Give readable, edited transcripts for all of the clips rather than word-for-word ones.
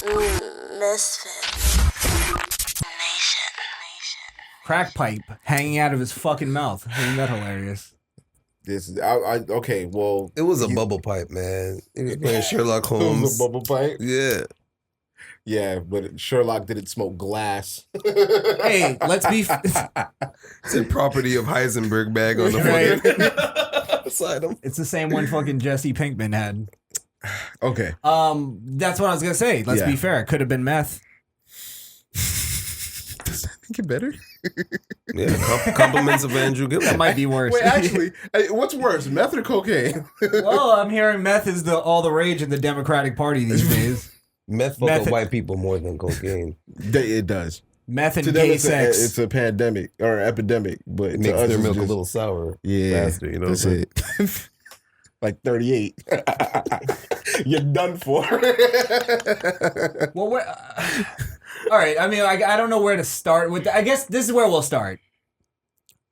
Misfit. Crack pipe hanging out of his fucking mouth. Isn't that hilarious? Okay, well, it was a bubble pipe, man. He was playing Sherlock Holmes. It was a bubble pipe? Yeah. Yeah, but Sherlock didn't smoke glass. Hey, let's be... It's a property of Heisenberg bag on the fucking beside him. It's the same one fucking Jesse Pinkman had. Okay. That's what I was going to say. Let's be fair. It could have been meth. Does that make it better? Yeah, compliments of Andrew Gillum. That might be worse. Wait, actually, what's worse, meth or cocaine? Well, I'm hearing meth is all the rage in the Democratic Party these days. Meth fuck with white people more than cocaine. It does. Meth and gay sex. It's a pandemic or epidemic, but it makes their milk a little sour. Yeah, faster, you know. That's it. Like 38. You're done for. Well, all right. I mean, I don't know where to start with. I guess this is where we'll start.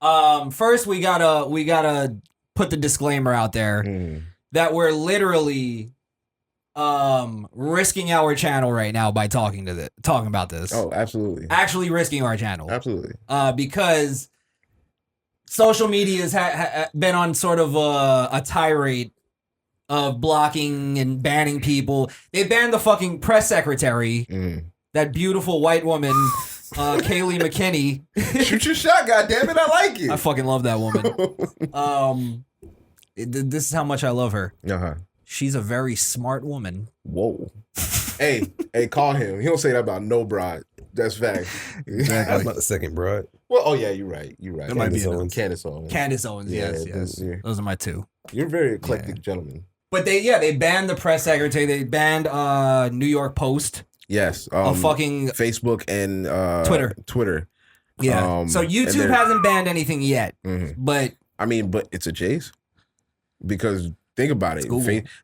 First, we gotta put the disclaimer out there that we're literally risking our channel right now by talking about this. Oh, absolutely. Actually risking our channel. Absolutely. Because social media has been on sort of a tirade of blocking and banning people. They banned the fucking press secretary, that beautiful white woman, Kayleigh McKinney. Shoot your shot, goddammit, I like it. I fucking love that woman. This is how much I love her. Uh-huh. She's a very smart woman. Whoa. hey, call him. He don't say that about no broad. That's fact. Exactly. That's not the second broad. Well, oh yeah, you're right. That might be Candace Owens. Candace Owens, yes. Those are my two. You're a very eclectic gentleman. But they banned the press secretary. They banned New York Post. Yes. Fucking Facebook and Twitter. Yeah. So YouTube hasn't banned anything yet. But I mean, but it's a chase. Because think about it.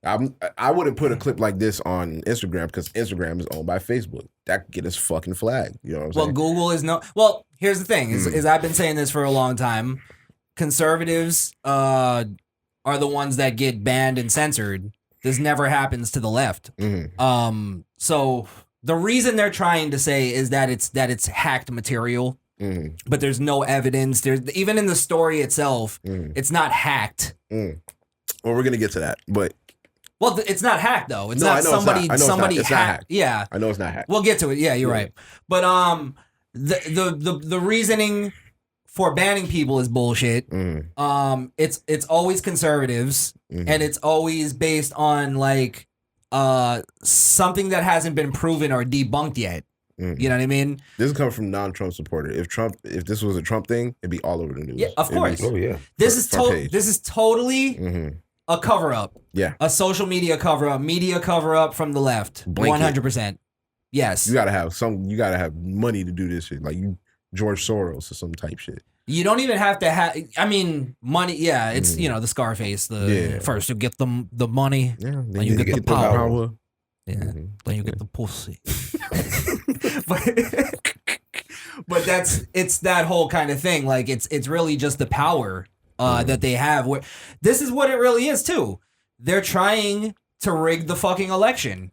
I wouldn't put a clip like this on Instagram because Instagram is owned by Facebook. That could get us fucking flagged. You know what I'm saying? Well, Google is no. Well, here's the thing: is I've been saying this for a long time. Conservatives are the ones that get banned and censored. This never happens to the left. So the reason they're trying to say is that it's hacked material, but there's no evidence. There's even in the story itself, it's not hacked. Well, we're gonna get to that, but it's not hacked though. It's not somebody hacked. Yeah, I know it's not hacked. We'll get to it. Yeah, you're right. But the reasoning for banning people is bullshit. It's always conservatives, and it's always based on like something that hasn't been proven or debunked yet. You know what I mean? This is coming from non-Trump supporter. If this was a Trump thing, it'd be all over the news. Yeah, of course. Oh yeah. This is totally a cover-up. Yeah. A social media cover-up, media cover-up from the left. 100%. Yes. You gotta have money to do this shit. Like you George Soros or some type shit. You don't even have to have, I mean, money. Yeah, it's, the Scarface. First you get the money, then you get the power. Yeah, then you get the pussy. but it's that whole kind of thing. Like it's really just the power that they have. This is what it really is too. They're trying to rig the fucking election.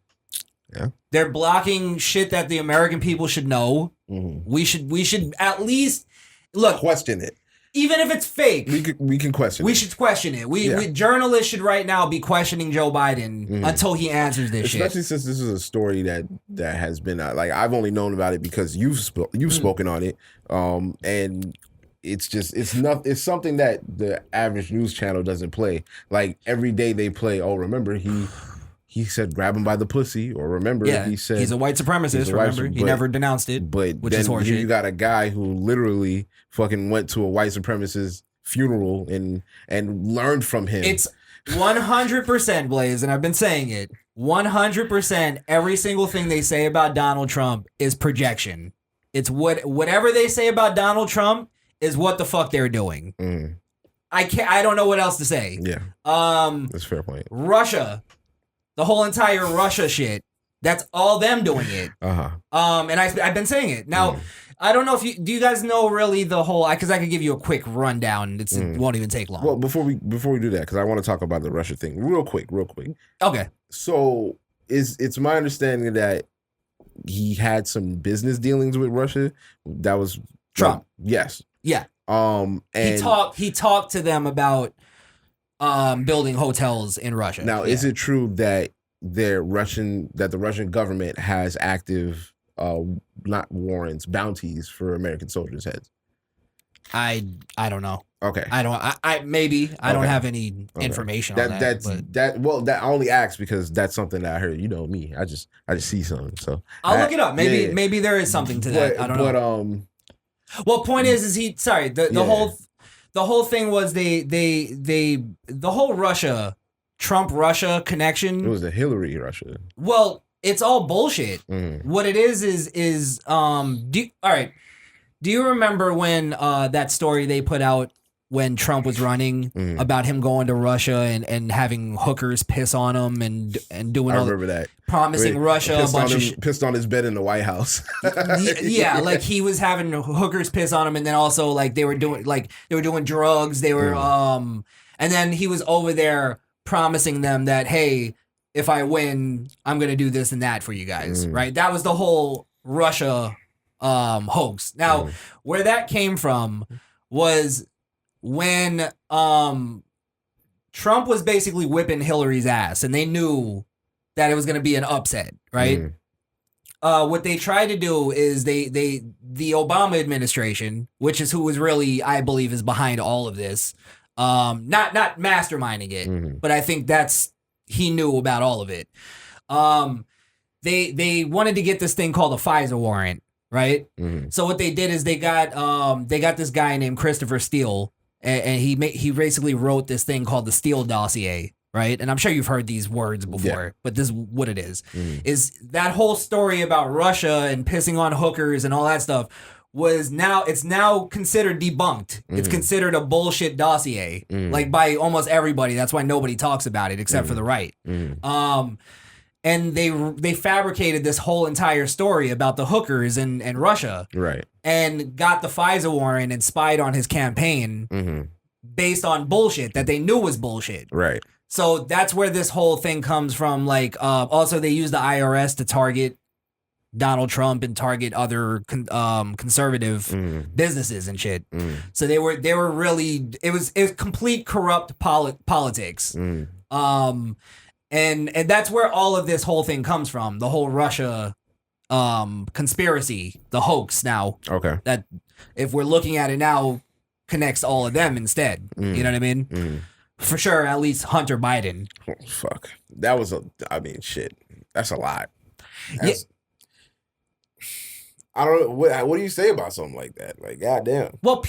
Yeah. They're blocking shit that the American people should know. We should at least question it. Even if it's fake, we can question it. We should question it. We journalists should right now be questioning Joe Biden until he answers this shit. Especially since this is a story that has been like I've only known about it because you've spoken on it, and it's something that the average news channel doesn't play. Like every day they play. Oh, remember he said grab him by the pussy, or remember he said he's a white supremacist. He never denounced it, which is horseshit. You got a guy who literally fucking went to a white supremacist funeral and learned from him. It's 100% Blaze, and I've been saying it 100%. Every single thing they say about Donald Trump is projection. It's whatever they say about Donald Trump is what the fuck they're doing. I don't know what else to say. Yeah, that's a fair point. Russia. The whole entire Russia shit, that's all them doing it. And I've been saying it. Now, I don't know do you guys know really the whole, because I could give you a quick rundown. It won't even take long. Well, before we do that, because I want to talk about the Russia thing real quick. Okay. So it's my understanding that he had some business dealings with Russia. That was Trump. Yes. Yeah. And he talked to them about building hotels in Russia. Now, is it true that the Russian government has active not warrants, bounties for American soldiers' heads? I don't know. Okay. I don't have any information on that. That I only asked because that's something that I heard. You know me. I just see something. So I'll look it up. Maybe there is something to that. I don't know. Well, point is the whole thing was the whole Trump Russia connection. It was the Hillary Russia. Well, it's all bullshit. What it is all right. Do you remember when that story they put out when Trump was running about him going to Russia and having hookers piss on him and doing all that, promising Russia a bunch of pissed on his bed in the White House. Yeah, like he was having hookers piss on him, and then also like they were doing drugs. They were and then he was over there promising them that, hey, if I win, I'm gonna do this and that for you guys. Right? That was the whole Russia hoax. Now, where that came from was when Trump was basically whipping Hillary's ass, and they knew that it was going to be an upset, right? What they tried to do is the Obama administration, which is who was really, I believe, is behind all of this, not masterminding it, but I think he knew about all of it. They wanted to get this thing called a FISA warrant. Right, so what they did is they got this guy named Christopher Steele, and he basically wrote this thing called the Steele dossier, right? And I'm sure you've heard these words before, but this is what it is: is that whole story about Russia and pissing on hookers and all that stuff it's now considered debunked. It's considered a bullshit dossier, like by almost everybody. That's why nobody talks about it except for the right. And they fabricated this whole entire story about the hookers and Russia. Right. And got the FISA warrant and spied on his campaign based on bullshit that they knew was bullshit. Right. So that's where this whole thing comes from. Like, also they use the IRS to target Donald Trump and target other conservative businesses and shit. So they were really, it was complete corrupt politics. And that's where all of this whole thing comes from. The whole Russia conspiracy, the hoax now. Okay. That, if we're looking at it now, connects all of them instead. You know what I mean? For sure, at least Hunter Biden. Oh, fuck. That was shit. That's a lot. I don't know. What do you say about something like that? Like, goddamn. Well,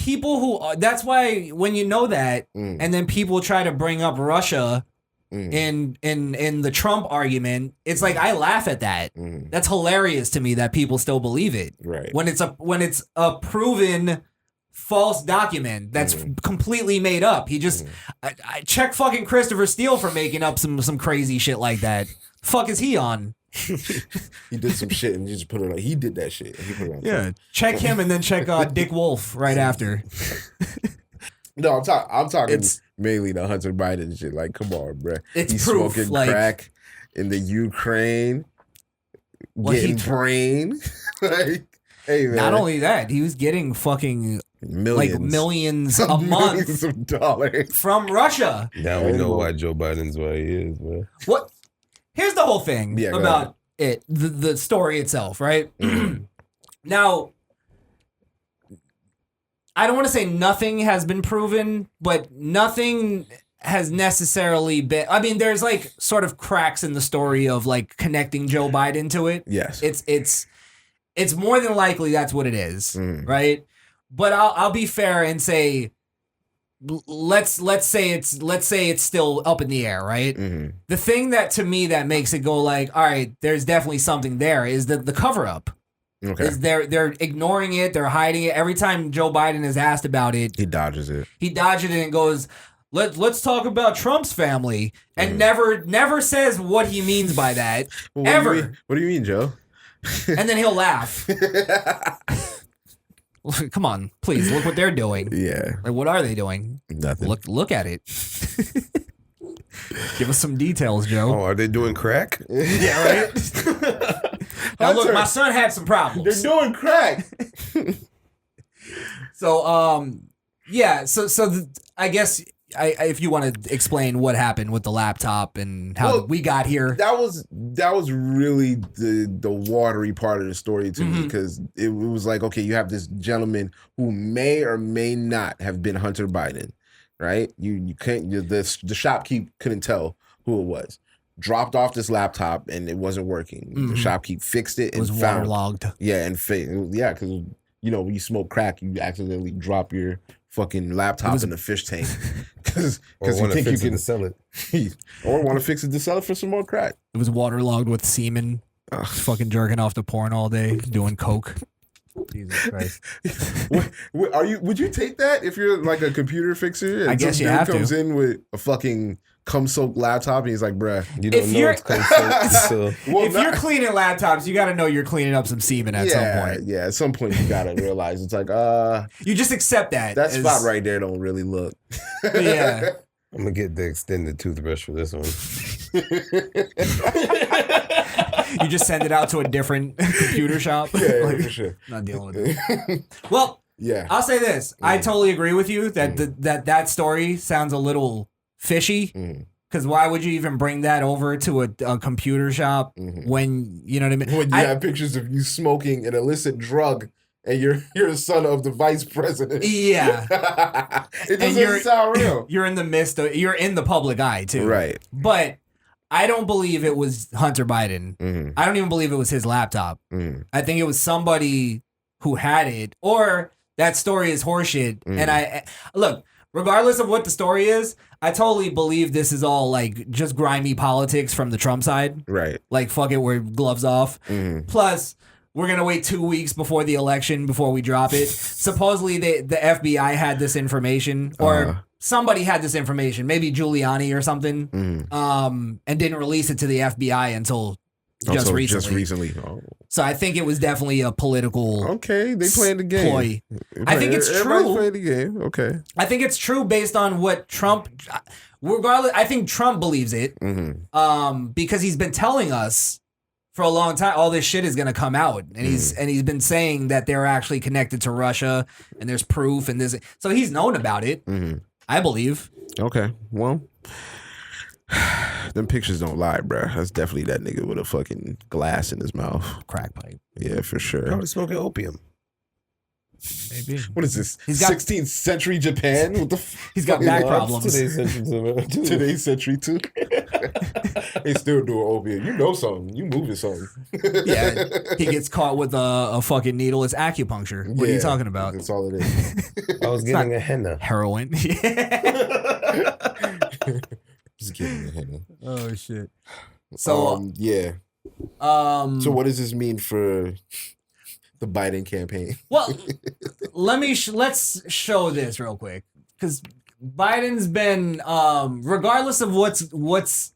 that's why when you know that, and then people try to bring up Russia in the Trump argument, it's like I laugh at that. That's hilarious to me that people still believe it. Right. When it's a proven false document that's completely made up. He just I check fucking Christopher Steele for making up some crazy shit like that. Fuck is he on? He did some shit and just put it on. He did that shit. He put it on. Yeah. Check him and then check Dick Wolf right after. No, I'm talking mainly the Hunter Biden shit. Like, come on, bro. He's proof, smoking like, crack in the Ukraine, getting brain. Like, hey, man. Not only that, he was getting fucking millions a month, millions of dollars from Russia. Now we know why Joe Biden's why he is, man. What? Here's the whole thing about it, the story itself, right? Now, I don't want to say nothing has been proven, but nothing has necessarily been. I mean, there's like sort of cracks in the story of like connecting Joe Biden to it. Yes, it's more than likely that's what it is, right? But I'll be fair and say, let's say it's still up in the air, right? The thing that to me that makes it go like, all right, there's definitely something there is the cover up. Okay. Is they're ignoring it, they're hiding it. Every time Joe Biden is asked about it, he dodges it. He dodges it and goes, let's talk about Trump's family, and never says what he means by that. What do you mean, Joe? And then he'll laugh. Come on, please look what they're doing. Yeah. Like, what are they doing? Nothing. Look at it. Give us some details, Joe. Oh, are they doing crack? Yeah, right. Now look, Hunter, my son had some problems. They're doing crack. So yeah. I guess if you want to explain what happened with the laptop and how we got here, that was really the watery part of the story to me, because it was like, okay, you have this gentleman who may or may not have been Hunter Biden, right? You can't. The shopkeep couldn't tell who it was. Dropped off this laptop and it wasn't working. The shopkeep fixed it and was waterlogged. Yeah, because when you smoke crack, you accidentally drop your fucking laptop in the fish tank because you think you can sell it, or want to fix it to sell it for some more crack. It was waterlogged with semen. Fucking jerking off to porn all day, doing coke. Jesus Christ! Would you take that if you're like a computer fixer? And I guess you have to. Comes in with a fucking cum-soaked laptop and he's like, bruh, you don't know it's cum-soaked. So. If you're cleaning laptops, you got to know you're cleaning up some semen at some point. Yeah, at some point you got to realize it's like, you just accept that. That spot right there don't really look. Yeah. I'm going to get the extended toothbrush for this one. You just send it out to a different computer shop. Yeah, for sure. Not dealing with it. Well, yeah. I'll say this. I totally agree with you that that story sounds a little fishy. Because why would you even bring that over to a computer shop when, you know what I mean? When you have pictures of you smoking an illicit drug and you're the son of the vice president. Yeah. It doesn't sound real. You're in the public eye too. Right. But I don't believe it was Hunter Biden. I don't even believe it was his laptop. I think it was somebody who had it, or that story is horseshit. And look, regardless of what the story is, I totally believe this is all like just grimy politics from the Trump side. Right. Like, fuck it, we're gloves off. Plus, we're going to wait 2 weeks before the election before we drop it. Supposedly, the FBI had this information, or somebody had this information, maybe Giuliani or something, and didn't release it to the FBI until just recently. Oh. So I think it was definitely a political. Okay, they playing the game. Ploy. I think it's true. Playing the game. Okay. I think it's true based on what Trump. Regardless, I think Trump believes it. Because he's been telling us for a long time all this shit is going to come out, and he's been saying that they're actually connected to Russia, and there's proof, and this. So he's known about it. I believe. Okay. Well. Them pictures don't lie, bro. That's definitely that nigga with a fucking glass in his mouth. Crack pipe. Yeah, for sure. Probably smoking opium. Maybe. What is this? 16th century Japan? What the he's got back problems. Today's century too. They still doing opium. You know something. You moving something. Yeah. He gets caught with a fucking needle. It's acupuncture. What are you talking about? That's all it is. I was getting a henna. Heroin. Just kidding. Oh shit. So yeah. So what does this mean for the Biden campaign? Well, let's show this real quick, because Biden's been regardless of what's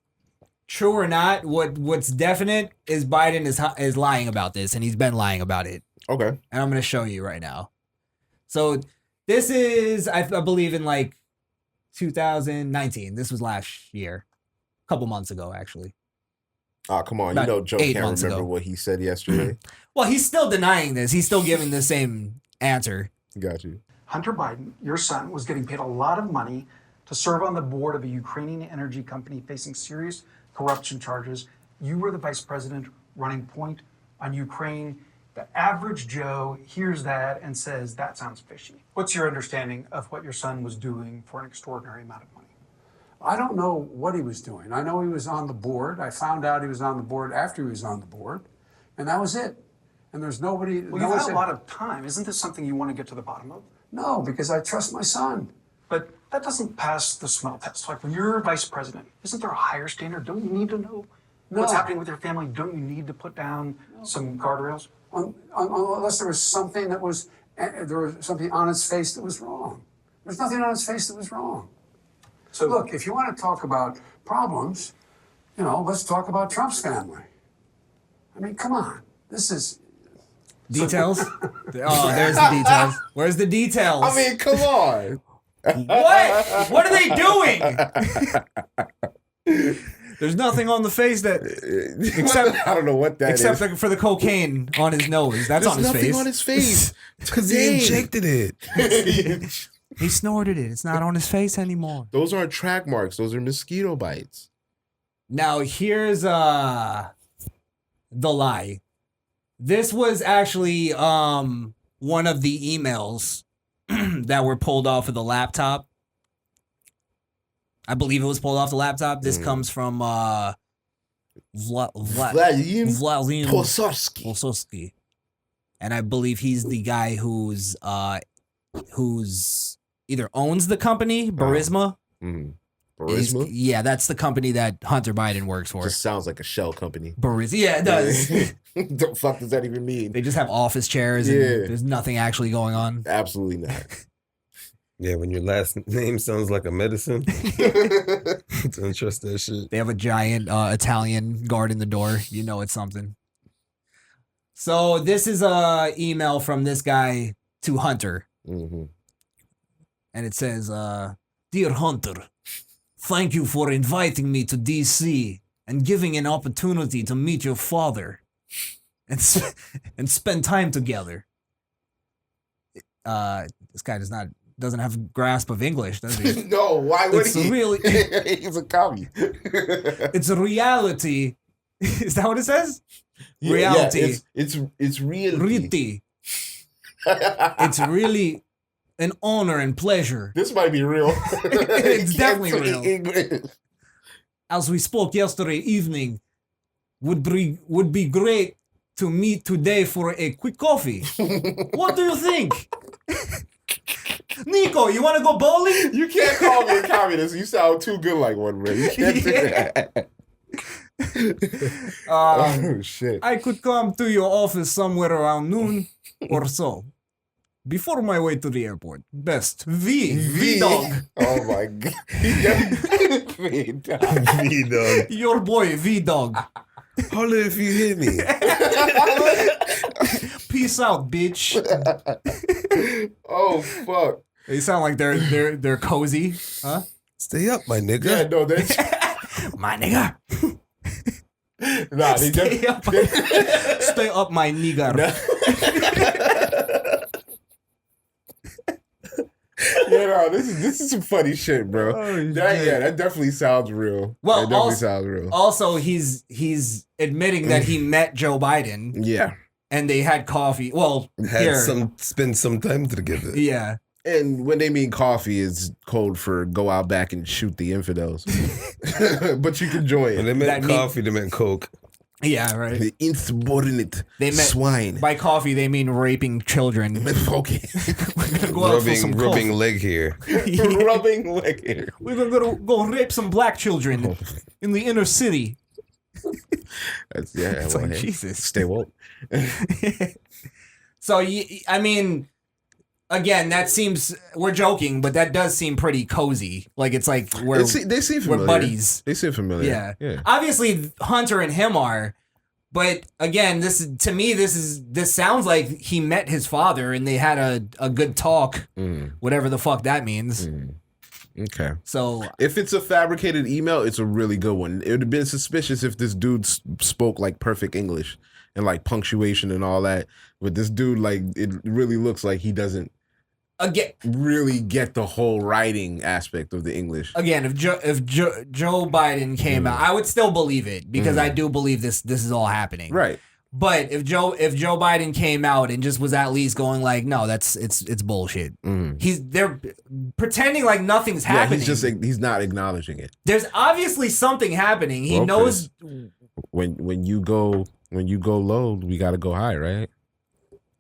true or not, what's definite is Biden is lying about this, and he's been lying about it. Okay. And I'm gonna show you right now. So this is I believe in like 2019. This was last year. A couple months ago, actually. Oh, come on. About Joe can't remember what he said yesterday. Well, he's still denying this. He's still giving the same answer. Got you. Hunter Biden, your son, was getting paid a lot of money to serve on the board of a Ukrainian energy company facing serious corruption charges. You were the vice president running point on Ukraine. The average Joe hears that and says, that sounds fishy. What's your understanding of what your son was doing for an extraordinary amount of money? I don't know what he was doing. I know he was on the board. I found out he was on the board after he was on the board, and that was it. And there's nobody. Well, you've had a lot of time. Isn't this something you want to get to the bottom of? No, because I trust my son. But that doesn't pass the smell test. Like, when you're vice president, isn't there a higher standard? Don't you need to know what's happening with your family? Don't you need to put down some guardrails? Unless there was something that was, there was something on its face that was wrong. There's nothing on its face that was wrong. So look, if you want to talk about problems, let's talk about Trump's family. I mean, come on. This is... Details? Oh, there's the details. Where's the details? I mean, come on. What? What are they doing? There's nothing on the face that except I don't know what that is. except for the cocaine on his nose. That's There's on his nothing face. on his face. Because he injected it. He snorted it. It's not on his face anymore. Those aren't track marks. Those are mosquito bites. Now here's the lie. This was actually one of the emails that were pulled off of the laptop. I believe it was pulled off the laptop. This comes from Vladimir Vladimir Posofsky. Posofsky. And I believe he's the guy who's either owns the company, Burisma. Burisma? Yeah, that's the company that Hunter Biden works for. Just sounds like a shell company. Burisma. Yeah, it does. The fuck does that even mean? They just have office chairs and there's nothing actually going on. Absolutely not. Yeah, when your last name sounds like a medicine, don't trust that shit. They have a giant Italian guard in the door. You know it's something. So this is a email from this guy to Hunter. Mm-hmm. And it says, Dear Hunter, thank you for inviting me to D.C. and giving an opportunity to meet your father and spend time together. This guy doesn't have a grasp of English, does he? No, why would It's he? really- He's a commie. It's a reality. Is that what it says? Yeah, Reality. It's reality. Reality. It's really an honor and pleasure. This might be real. It's He definitely can't real. speak English. As we spoke yesterday evening, would be great to meet today for a quick coffee. What do you think? Nico, you want to go bowling? You can't call me a communist. You sound too good like one, bro. You can't do that. Oh shit. I could come to your office somewhere around noon or so. Before my way to the airport. Best. V dog. Oh my god. V dog. V-dog. Your boy, V dog. Holla if you hear me. Peace out, bitch. Oh fuck. They sound like they're cozy, huh? Stay up, my nigga. Yeah, no, that's My nigga. nah. Stay up, my nigga. Yeah, no, this is some funny shit, bro. That definitely sounds real. Well, that definitely sounds real. Also, he's admitting that he met Joe Biden Yeah. and they had coffee. Well, Spend some time together. yeah. And when they mean coffee, is code for go out back and shoot the infidels. But you can join When it. they meant That mean- coffee, they meant Coke. Yeah, right. The insubordinate They met swine. By coffee, they mean raping children. Okay. We're gonna go out for some Rubbing coffee. leg here. Rubbing leg hair. We're gonna go rape some black children in the inner city. That's, yeah, It's well, like, hey, Jesus. stay woke. So, I mean, again, that seems, we're joking, but that does seem pretty cozy. Like, it's like They seem familiar. we're buddies. They seem familiar. Yeah. Yeah. Obviously, Hunter and him are, but again, this sounds like he met his father and they had a good talk, whatever the fuck that means. Okay. So, If it's a fabricated email, it's a really good one. It would have been suspicious if this dude spoke like perfect English and like punctuation and all that. But this dude, like, it really looks like he doesn't again, really get the whole writing aspect of the English. if Joe Biden came out, I would still believe it because I do believe this is all happening. Right. But if Joe Biden came out and just was at least going like, no, it's bullshit. They're pretending like nothing's Yeah, happening. he's not acknowledging it. There's obviously something happening. He Well, knows. When you go low, we got to go high, right?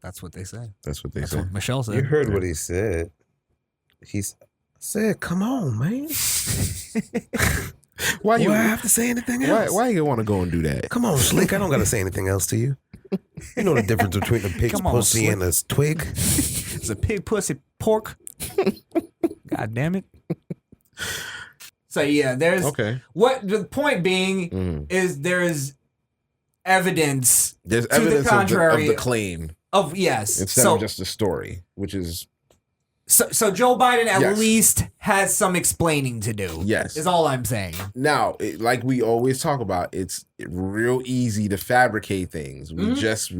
That's what they say. That's what they That's say. what Michelle said. You heard what he said. He said, come on, man. Why Do you I have to say anything else? why you want to go and do that? Come on, Slick. I don't got to say anything else to you. You know the difference between a pig's Come on, pussy Slick. and a twig? It's a pig pussy pork. God damn it. So yeah, there's Okay. what the point being is there's evidence There's to evidence the contrary of the claim of yes. instead so of just a story, which is So Joe Biden at Yes. least has some explaining to do. Yes. Is all I'm saying. Now, like we always talk about, it's real easy to fabricate things. We just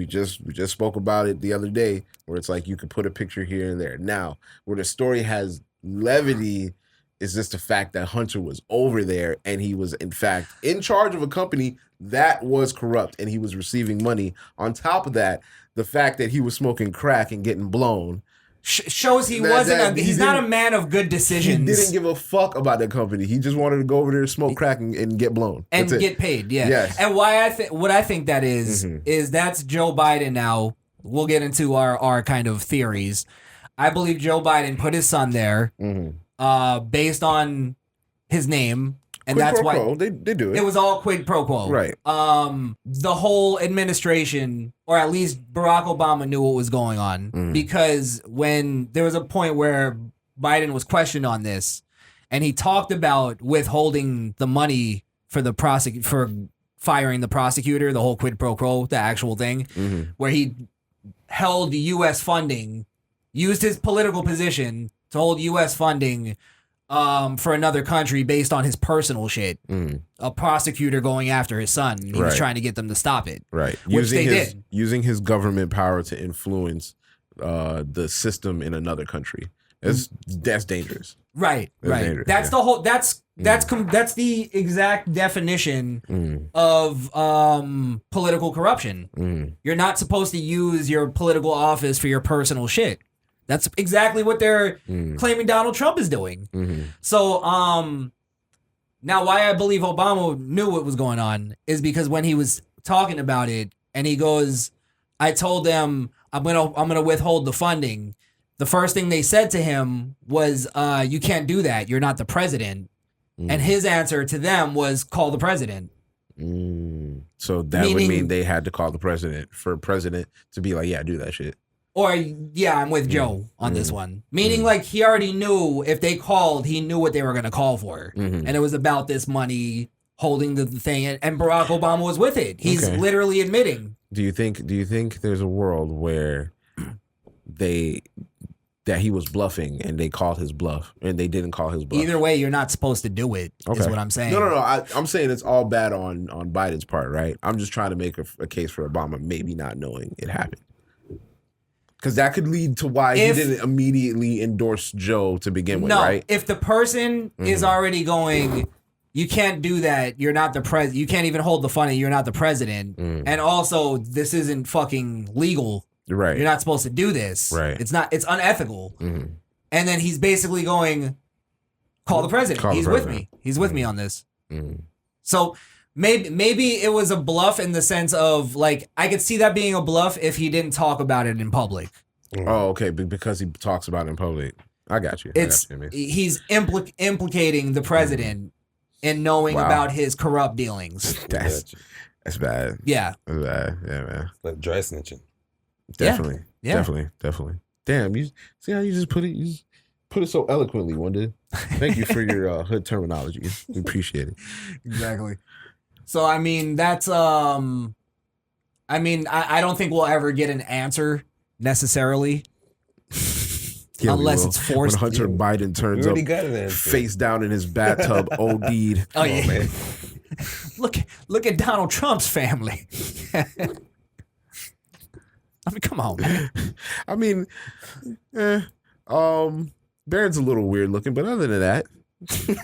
spoke about it the other day, where it's like you could put a picture here and there. Now, where the story has levity is just the fact that Hunter was over there and he was in fact in charge of a company that was corrupt and he was receiving money. On top of that, the fact that he was smoking crack and getting blown. Shows he That- wasn't. that he He's not a didn't- man of good He decisions. didn't give a fuck about that company. He just wanted to go over there, smoke crack, and get blown. and That's it. get paid. Yeah. Yes. And what I think that is that's Joe Biden now. We'll get into our kind of theories. I believe Joe Biden put his son there based on his name. And Quid that's pro why quo. They do it. it was all quid pro quo. Right. The whole administration, or at least Barack Obama, knew what was going on because when there was a point where Biden was questioned on this, and he talked about withholding the money for the for firing the prosecutor, the whole quid pro quo, the actual thing, where he held U.S. funding, used his political position to hold U.S. funding for another country based on his personal shit. A prosecutor going after his son. He was Right. trying to get them to stop it. Right. Which they his, did. Using his government power to influence the system in another country. That's dangerous. Right. That's Right. dangerous, That's yeah. the whole. That's the exact definition of political corruption. You're not supposed to use your political office for your personal shit. That's exactly what they're claiming Donald Trump is doing. So, now why I believe Obama knew what was going on is because when he was talking about it, and he goes, "I told them I'm gonna withhold the funding." The first thing they said to him was, "You can't do that. You're not the president." And his answer to them was, "Call the president." So that would Meaning- mean they had to call the president for president to be like, yeah, do that shit. Or, yeah, I'm with Joe on this one. Meaning, like, he already knew if they called, he knew what they were going to call for. And it was about this money holding the thing. And Barack Obama was with it. He's Okay. literally admitting. Do you think there's a world where that he was bluffing and they called his bluff and they didn't call his bluff? Either way, you're not supposed to do it, is what I'm saying. No. I'm saying it's all bad on Biden's part, right? I'm just trying to make a case for Obama maybe not knowing it happened. Because that could lead to why he didn't immediately endorse Joe to begin with, No, right? if the person is already going, you can't do that. You're not the president. You can't even hold the funding. You're not the president. And also, this isn't fucking legal. Right. You're not supposed to do this. Right. It's not. It's unethical. And then he's basically going, call the president. Call the He's president. with me. He's with me on this. So maybe it was a bluff in the sense of, like, I could see that being a bluff if he didn't talk about it in public. Oh, okay. Because he talks about it in public. I got you. It's I got you, man. he's implicating the president in knowing Wow. about his corrupt dealings. That's bad. Yeah. That's bad. Yeah, man. Like dry snitching. Definitely. Yeah. Definitely. Damn, you see how you just put it? You just put it so eloquently, Wunda. Thank you for your hood terminology. We appreciate it. Exactly. So I mean, that's I don't think we'll ever get an answer necessarily. Yeah, we Unless will. it's forced. When Hunter Biden We turns already up got an answer. face down in his bathtub, OD'd. Oh Come yeah. on, man. Look at Donald Trump's family. I mean, come on, man. I mean, Barron's a little weird looking, but other than that,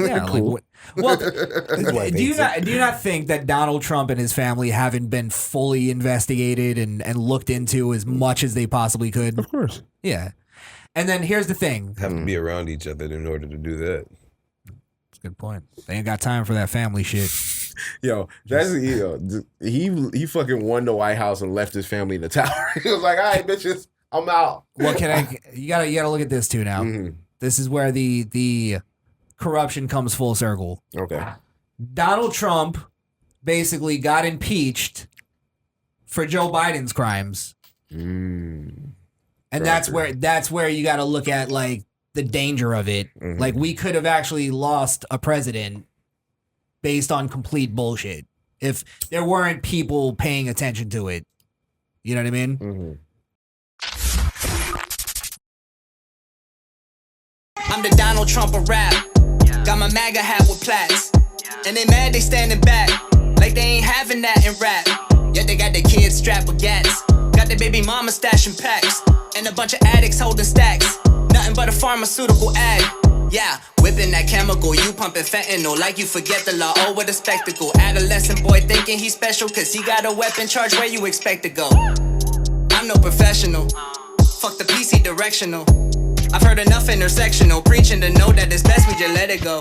Yeah, cool. like, well, wife do you hates not think that Donald Trump and his family haven't been fully investigated and looked into as much as they possibly could? Of course. Yeah. And then here's the thing. Have to be around each other in order to do that. That's a good point. They ain't got time for that family shit. Yo, he fucking won the White House and left his family in the tower. He was like, all right, bitches, I'm out. Well, you gotta look at this too now. This is where the corruption comes full circle. Okay. Donald Trump basically got impeached for Joe Biden's crimes. And that's where you got to look at, like, the danger of it. Like, we could have actually lost a president based on complete bullshit if there weren't people paying attention to it. You know what I mean? Donald Trump a rap. Got my MAGA hat with plaits. And they mad they standing back, like they ain't having that in rap. Yet they got their kids strapped with gats. Got their baby mama stashing packs. And a bunch of addicts holding stacks. Nothing but a pharmaceutical ad. Yeah, whipping that chemical, you pumping fentanyl like you forget the law. Oh, what a spectacle. Adolescent boy thinking he's special cause he got a weapon charge. Where you expect to go? I'm no professional. Fuck the PC directional. I've heard enough intersectional preaching to know that it's best we just let it go.